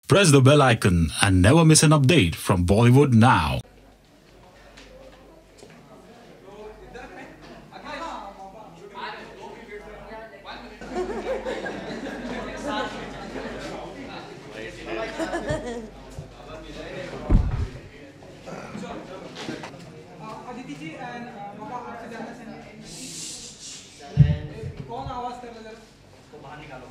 Press the bell icon and never miss an update from Bollywood now. Aditi ji and पापा आपसे जानना चाहेंगे कौन आवाज कर रहा है तो बाहर निकालो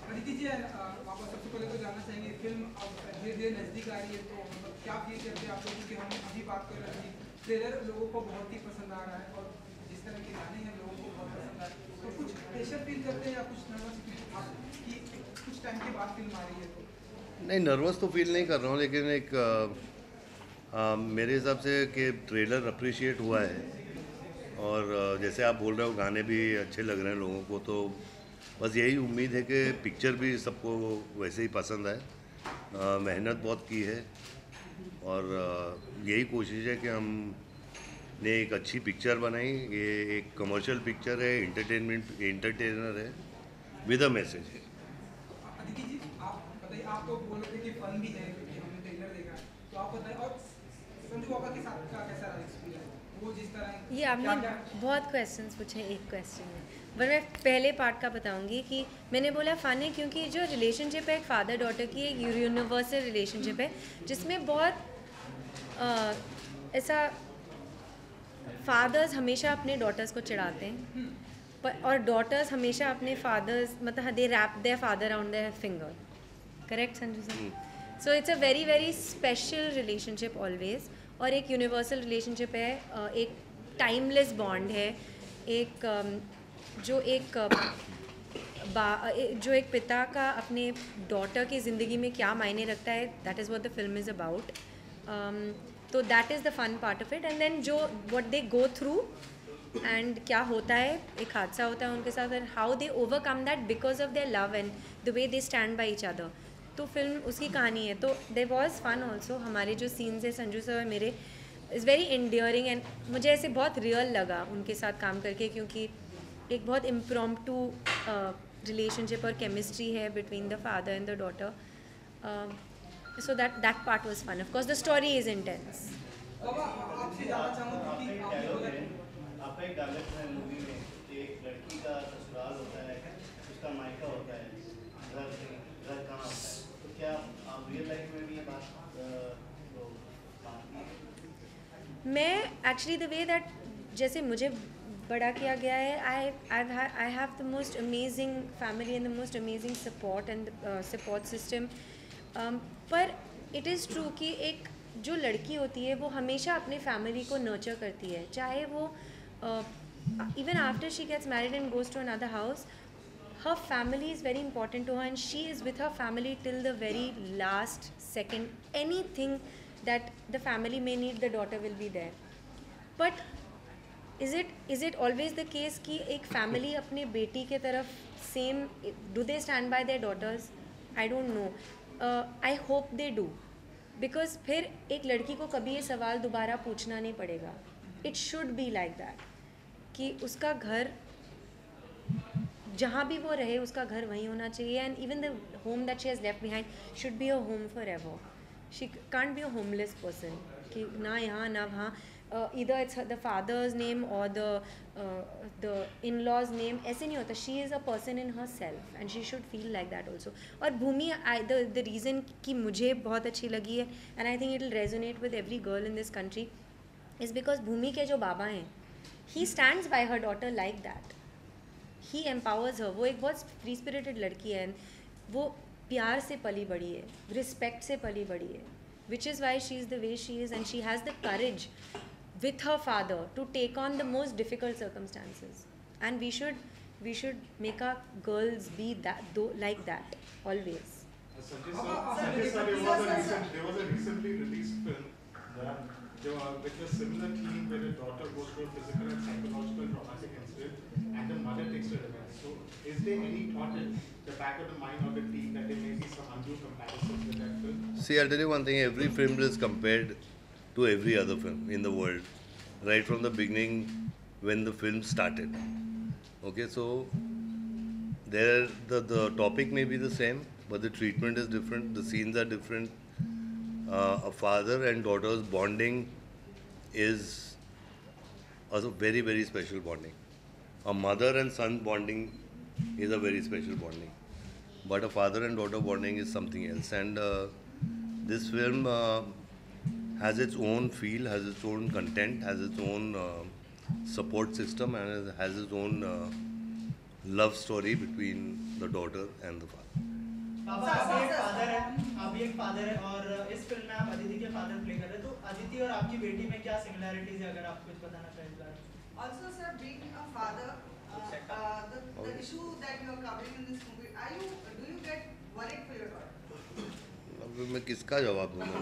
अदिति जी एंड पापा सबसे पहले तो जानना चाहेंगे फिल्म अब धीरे धीरे नजदीक आ रही है तो मतलब क्या फील करते हैं आप लोग कि हम अभी बात कर रहे हैं ट्रेलर लोगों को बहुत ही पसंद आ रहा है और जिस तरह के गाने हैं लोगों को बहुत पसंद आ रहे हैं तो कुछ प्रेशर फील करते हैं या कुछ नर्वस फील कि कुछ टाइम के बाद फिल्म आ रही है तो नहीं, नर्वस तो फील नहीं कर रहा हूँ, लेकिन एक मेरे हिसाब से कि ट्रेलर अप्रिशिएट हुआ है और जैसे आप बोल रहे हो गाने भी अच्छे लग रहे हैं लोगों को, तो बस यही उम्मीद है कि पिक्चर भी सबको वैसे ही पसंद आए। मेहनत बहुत की है और यही कोशिश है कि हम ने एक अच्छी पिक्चर बनाई। ये एक कमर्शियल पिक्चर है, एंटरटेनर है विद अ मैसेज है। अदिति जी आप बताइए, आप तो बोल रहे थे कि फन भी है क्योंकि हमने ट्रेलर देखा, तो आप बताइए और संजू पापा के साथ का कैसा रहा एक्सपीरियंस, वो जिस तरह ये आपने बहुत क्वेश्चंस पूछे एक क्वेश्चन में, पर मैं पहले पार्ट का बताऊंगी कि मैंने बोला फन है क्योंकि जो रिलेशनशिप है एक फादर डॉटर की, एक यूनिवर्सल रिलेशनशिप है जिसमें बहुत ऐसा फादर्स हमेशा अपने डॉटर्स को चिढ़ाते हैं और डॉटर्स हमेशा अपने फादर्स मतलब they wrap their father around their finger, correct Sanju sir? So it's a very very special relationship always, और एक यूनिवर्सल रिलेशनशिप है, एक टाइमलेस बॉन्ड है, एक जो एक पिता का अपने डॉटर की ज़िंदगी में क्या मायने रखता है, that is what the film is about. तो that is the fun part of it, and then जो what they go through and क्या होता है, एक हादसा होता है उनके साथ and how they overcome that because of their love and the way they stand by each other. तो फिल्म उसकी कहानी है। तो देयर वाज फन ऑल्सो, हमारे जो सीन्स है संजू सर और मेरे इज़ वेरी एंडियरिंग एंड मुझे ऐसे बहुत रियल लगा उनके साथ काम करके, क्योंकि एक बहुत इम्प्रॉम्प्टू रिलेशनशिप और केमिस्ट्री है between the father and the daughter. So that part was fun. Of course the story is intense. बाबा आपसे जानना चाहूँगा कि आपका एक डायलॉग है मूवी में कि एक लड़की का ससुराल होता है, उसका मायका होता है, घर कहाँ होता है, तो क्या आप रियल लाइफ में भी ये बात मैं एक्चुअली द वे दैट जैसे मुझे बड़ा किया गया है, I have the most amazing family and the most amazing support and support system. पर इट इज़ ट्रू कि एक जो लड़की होती है वो हमेशा अपने फैमिली को नर्चर करती है, चाहे वो even after she gets married and goes to another house, her family is very important to her and she is with her family till the very last second. Anything that the family may need, the daughter will be there. But is it always the case कि एक family अपने बेटी के तरफ same, do they stand by their daughters? I don't know. I hope they do, because फिर एक लड़की को कभी ये सवाल दोबारा पूछना नहीं पड़ेगा. It should be like that कि उसका घर जहाँ भी वो रहे उसका घर वहीं होना चाहिए, and even the home that she has left behind should be a home for ever. She can't be a homeless person कि ना यहाँ ना वहाँ, either it's the father's name or the in-laws name, ऐसे नहीं होता. she is a person in herself and she should feel like that also. और भूमि the reason कि मुझे बहुत अच्छी लगी है and I think it will resonate with every girl in this country is because भूमि के जो बाबा हैं, he stands by her daughter like that. He empowers her. वो एक बहुत फ्री स्पिरिटेड लड़की है, वो प्यार से पली बड़ी है, रिस्पेक्ट से पली बड़ी है, which is why she is the way she is and she has the courage with her father to take on the most difficult circumstances. And we should make our girls be like that always. Sanjay sir, there was a recently released film with a similar theme where a daughter goes through a physical and psychological traumatic incident and the mother takes her revenge. So is there any thought in the back of the mind of the team that there may be some undue comparisons with that film? See, I'll tell you one thing, every film is compared to every other film in the world, right from the beginning when the film started. Okay, so the topic may be the same, but the treatment is different, the scenes are different. A father and daughter's bonding is also very, very special bonding. A mother and son bonding is a very special bonding. But a father and daughter bonding is something else. And this film has its own feel, has its own content, has its own support system, and has its own love story between the daughter and the father. पापा आप भी एक father है और इस film में आप अदिति के फादर प्ले कर रहे हैं, तो अदिति और आपकी बेटी में क्या सिमिलैरिटीज है, अगर आप कुछ बताना चाहें इस बारे में? Also, sir, being a father, the issue that you are covering in this movie, do you get worried for your daughter? अब मैं किसका जवाब दूँगा?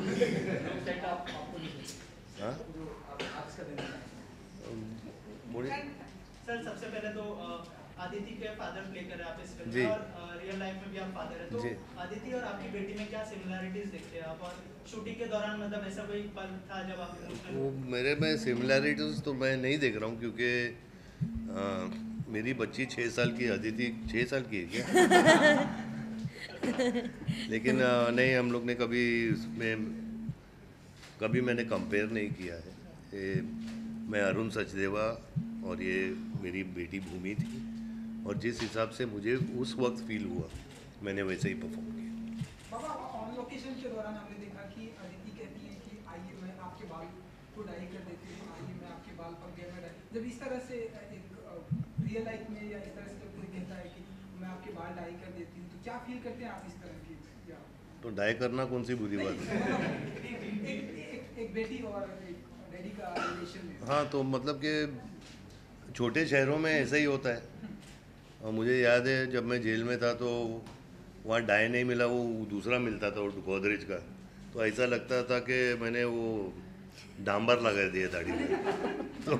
हाँ? सर सबसे पहले तो अदिति के फादर प्ले कर रहे हैं आप इस फिल्म जी। में, और रियल लाइफ में भी आप फादर है, तो अदिति और आपकी बेटी में क्या सिमिलैरिटीज देखते हैं आप, और शूटिंग के दौरान मतलब ऐसा कोई पल था जब आप वो मेरे में सिमिलैरिटीज तो मैं नहीं देख रहा हूँ, क्योंकि मेरी बच्ची 6 साल की, अदिति 6 साल की है क्या? लेकिन नहीं, हम लोग ने कभी उसमें कभी मैंने कंपेयर नहीं किया है। मैं अरुण सचदेवा और ये मेरी बेटी भूमि थी, और जिस हिसाब से मुझे उस वक्त फील हुआ मैंने वैसे ही परफॉर्म किया। बाबा, ऑन लोकेशन के दौरान हमने देखा कि अदिति कहती है कि आइए मैं आपके बाल को डाई कर देती हूँ, आइए मैं आपके बाल पर गहना डाई। जब इस तरह से एक रियल लाइफ में या इस तरह से कोई कहता है कि मैं आपके बाल डाई कर देती हूँ, तो क्या फील करते हैं आप इस तरह की? तो डाई करना कौन सी बुरी बात है? एक बेटी और एक डैडी का रिलेशन में। हाँ, तो मतलब कि छोटे शहरों में ऐसा ही होता है। और मुझे याद है जब मैं जेल में था तो वहाँ डाई नहीं मिला, वो दूसरा मिलता था, वो गोदरेज का। तो ऐसा लगता था कि मैंने वो डांबर लगा दिया दाढ़ी में। तो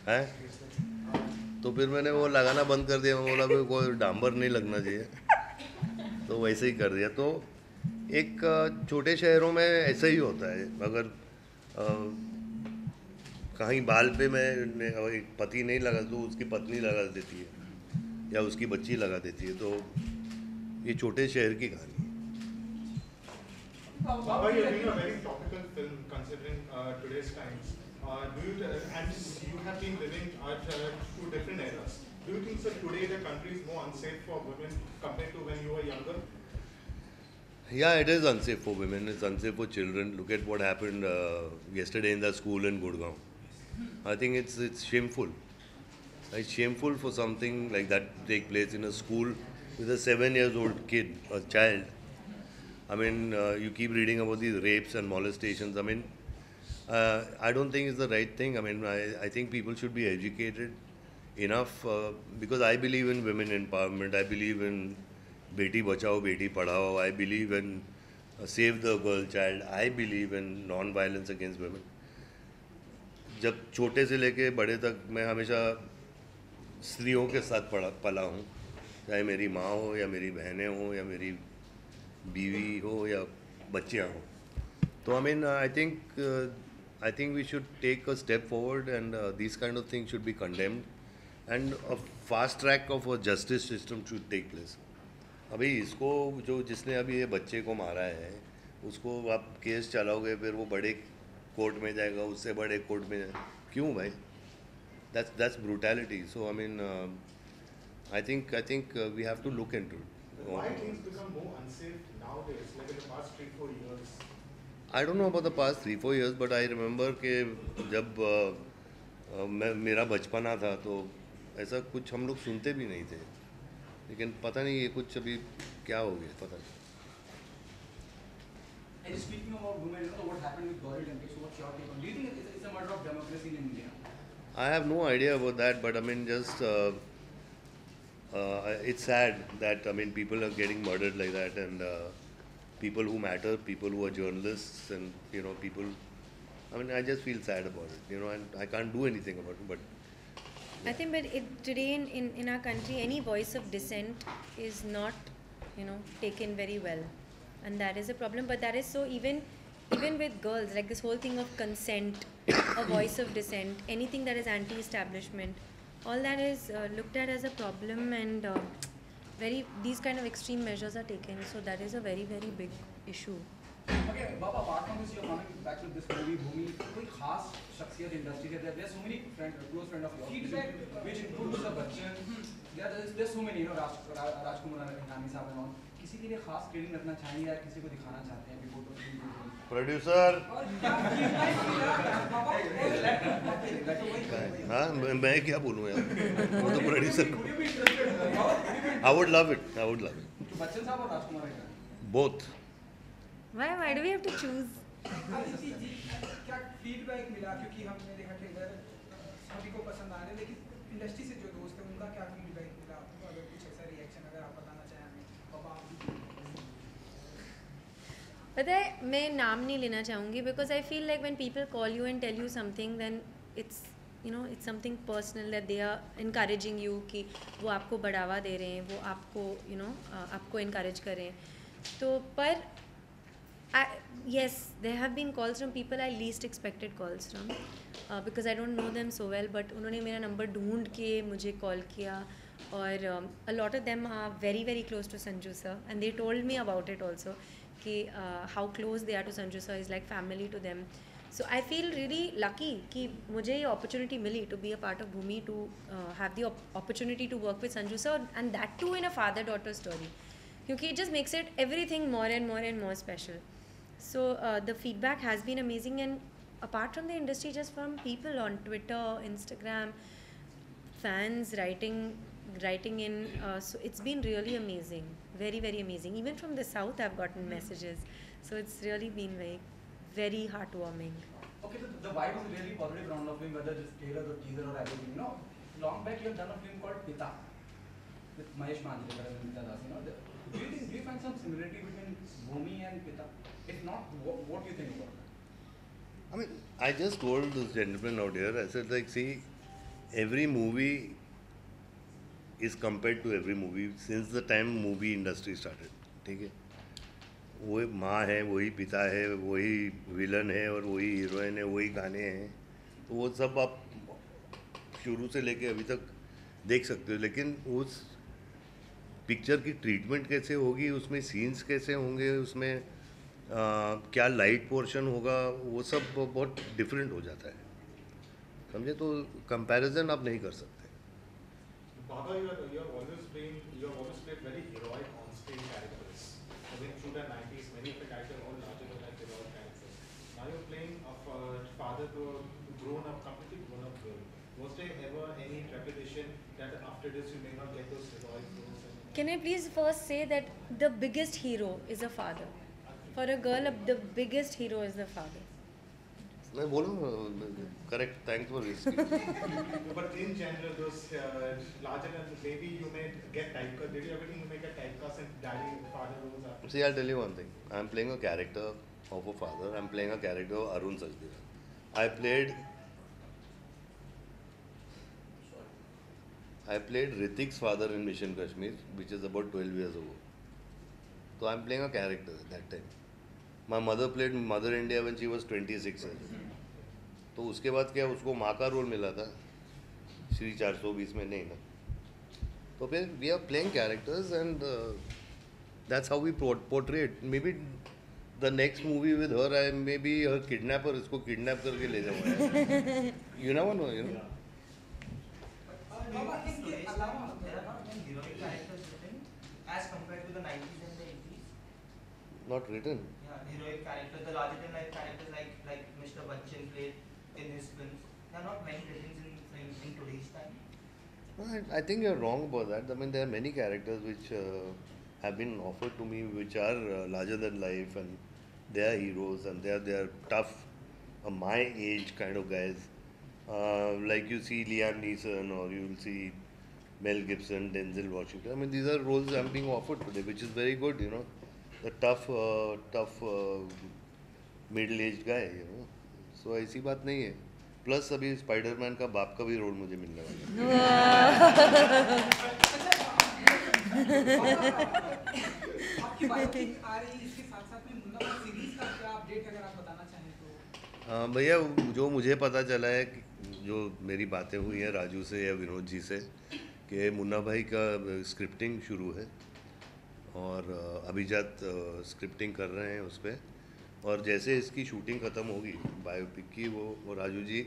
है, तो फिर मैंने वो लगाना बंद कर दिया। मैं बोला भाई कोई डांबर नहीं लगना चाहिए, तो वैसे ही कर दिया। तो एक छोटे शहरों में ऐसा ही होता है। अगर कहीं बाल पे मैं एक पति नहीं लगा तो उसकी पत्नी लगा देती है या उसकी बच्ची लगा देती है। तो ये छोटे शहर की कहानी है। Baba, you're doing a very topical film considering today's times. And you have been living at 2 different eras. Do you think, sir, today the country is more unsafe for women compared to when you were younger? Yeah, it is unsafe for women. It's unsafe for children. Look at what happened yesterday in the school in Gurgaon. I think it's shameful. It's shameful for something like that to take place in a school with a 7-year-old kid, a child. I mean, you keep reading about these rapes and molestations. I mean, I don't think it's the right thing. I mean, I think people should be educated enough because I believe in women empowerment. I believe in Beti Bachao, Beti Padhao. I believe in save the girl child. I believe in non-violence against women. जब छोटे से लेके बड़े तक मैं हमेशा स्त्रियों के साथ पला हूँ, चाहे मेरी माँ हो या मेरी बहनें हो या मेरी बीवी हो या बच्चियाँ हो। तो I think we should take a step forward and these kind of things should be condemned and a fast track of a justice system should take place. अभी इसको जो जिसने अभी ये बच्चे को मारा है उसको आप केस चलाओगे, फिर वो बड़े कोर्ट में जाएगा, उससे बड़े कोर्ट में जाएगा। क्यों भाई? That's brutality. So I mean, I think we have to look into it. Why things become more unsafe nowadays, like in the past 3-4 years? I don't know about the past 3-4 years, but I remember कि जब मेरा बचपना था तो ऐसा कुछ हम लोग सुनते भी नहीं थे, लेकिन पता नहीं ये कुछ अभी क्या हो गया, पता नहीं। And speaking about women, you know what happened with Gauri Lankesh? So what's your take on? Do you think it's a matter of democracy in India? I have no idea about that, but I mean just it's sad that I mean people are getting murdered like that, and people who matter, people who are journalists, and you know people. I mean I just feel sad about it, you know, and I can't do anything about it, but. I think, but today in our country, any voice of dissent is not, taken very well, and that is a problem. But that is so even with girls, like this whole thing of consent, a voice of dissent, anything that is anti-establishment, all that is looked at as a problem, and these kind of extreme measures are taken, so that is a very very big issue. Okay, Baba, apart from this, you're coming back to this movie, Bhumi. कोई खास शख्सियत industry के there are so many close friend of yours, which includes the Bachchan. There's so many, you know, Rajkumar Hirani साहब and all. किसी के लिए खास training रखना चाहेंगे या किसी को दिखाना चाहते हैं बिफोर द फिल्म? प्रोड्यूसर, हाँ मैं क्या बोलूँ यार, वो तो producer. I would love it. Bachchan साहब और Rajkumar Hirani. Both. Why do we have to choose? Aditi जी, क्या फीडबैक मिला, क्योंकि हमने देखा ट्रेलर सभी को पसंद आ रहे, लेकिन इंडस्ट्री से जो दोस्त हैं उनका क्या फीडबैक मिला आपको, अगर कुछ ऐसा रिएक्शन अगर आप बताना चाहें हमें. पापा आप. पता है मैं नाम नहीं लेना चाहूँगी because I feel like when people call you and tell you something then it's it's something personal that they are encouraging you कि वो आपको बढ़ावा दे रहे हैं, वो आपको आपको इनकरेज कर रहे हैं. तो पर yes, there have been calls from people I least expected calls from because I don't know them so well, but उन्होंने मेरा नंबर ढूंढ के मुझे कॉल किया और a lot of them are very very close to Sanju sir and they told me about it also कि how close they are to Sanju sir is like family to them. So I feel really lucky कि मुझे ये opportunity milli to be a part of Bhumi, to have the opportunity to work with Sanju sir and that too in a father-daughter story, क्योंकि it just makes it everything more and more special. So the feedback has been amazing, and apart from the industry, just from people on Twitter, Instagram, fans writing in, so it's been really amazing, very very amazing. Even from the south I've gotten messages, so it's really been very heartwarming. Okay, so the vibe is really positive around the film, whether it's trailer or teaser or everything. You know, long back you have done a film called Pita with Mahesh Manjrekar and Nita Das. Do you find some similarity between Bhumi and Pita? If not, what do you think about that? I mean, I just told this gentleman out here, I said like, see, every movie is compared to every movie since the time movie industry started. ठीक है, वही माँ है, वही पिता है, वही villain है और वही हीरोइन है, वही गाने हैं, तो वो सब आप शुरू से लेके अभी तक देख सकते हो. लेकिन उस पिक्चर की ट्रीटमेंट कैसे होगी, उसमें सीन्स कैसे होंगे, उसमें क्या लाइट पोर्शन होगा, वो सब बहुत डिफरेंट हो जाता है, समझे. तो कंपैरिजन आप नहीं कर सकते. Baba, you have always played very heroic on-screen characters. When through the 90s, many of the characters are all larger than life heroic characters. Now you're playing a father to a completely grown-up girl. Was there ever any trepidation that after this you may not get those heroic roles? Can I please first say that the biggest hero is a father. For a girl, the biggest hero is the father. मैं बोलूँ correct, thanks for risk. But in general, those larger than maybe you may get typecast. Did you ever think you may get typecast and daddy father roles? See, I'll tell you one thing. I'm playing a character of a father. I'm playing a character of Arun Sachdeva. I played Ritik's father in Mission Kashmir, which is about 12 years ago. So I'm playing a character at that time. My mother played Mother India when she was 26 years. तो उसके बाद क्या, उसको माँ का role मिला था श्री 420 में, नहीं ना. तो फिर we are playing characters and that's how we portray it. Maybe the next movie with her, I may be her kidnapper, इसको kidnap करके ले जाऊँगा. You never know, you know. बाबा इसके अलावा there are not many heroic characters written as compared to the 90s and the 80s. Not written. Yeah, heroic characters, the larger than life characters like Mr. Bachchan played in his films. There are not many written in today's time. I think you're wrong about that. I mean, there are many characters which have been offered to me which are larger than life, and they are heroes and they are tough, my age kind of guys. Like you see Liam Neeson, or you will see Mel Gibson, Denzel Washington. I mean, these are roles I'm being offered today, which is very good, you know. The tough middle-aged guy, you know. So ऐसी बात नहीं है. Plus अभी Spiderman का बाप का भी role मुझे मिलने वाला है. आपकी बायोपिक आ रही है, इसके साथ साथ में मुन्ना भाई सीरीज का क्या अपडेट अगर आप बताना चाहें तो. भैया, जो मुझे पता चला है, जो मेरी बातें हुई हैं राजू से या विनोद जी से, कि मुन्ना भाई का स्क्रिप्टिंग शुरू है और अभिजात स्क्रिप्टिंग कर रहे हैं उस पर, और जैसे इसकी शूटिंग ख़त्म होगी बायोपिक की, वो राजू जी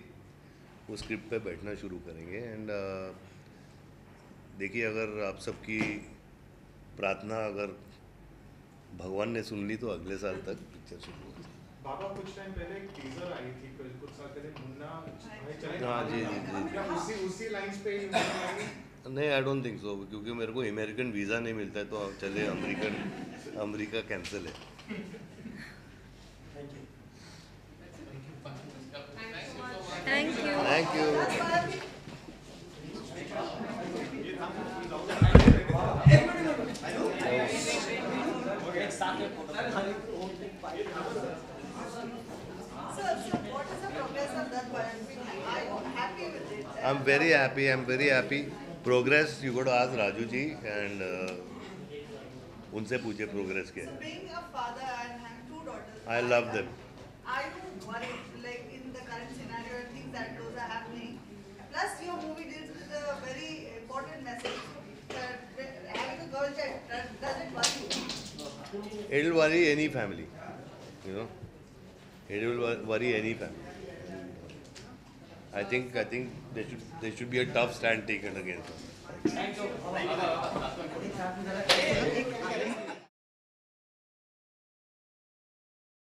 वो स्क्रिप्ट पे बैठना शुरू करेंगे। एंड देखिए, अगर आप सबकी प्रार्थना अगर भगवान ने सुन ली तो अगले साल तक पिक्चर शुरू हो जाए। बाबा कुछ टाइम पहले एक टीजर आई थी, कुछ साल पहले, मुन्ना भाई चले। हाँ जी जी जी। क्या उसी लाइंस पे नहीं, आई डोंट थिंक सो, क्योंकि मेरे को अमेरिकन वीज़ा नहीं मिलता है, तो चले अमेरिका कैंसिल है। Thank you. Thank you. Sir, what is the progress of that biopic? Are you happy with it? I'm very happy. I'm very happy. Progress, you got to ask Raju ji, and उनसे पूछे progress क्या So है। being a father and having two daughters, I love them. are you worried, like in the current scenario and things that those are happening? Plus, your movie deals with a very important message. Having a girl child, does it worry you? It will worry any family, you know. It will worry any family. I think there should be a tough stand taken against them. Thank you.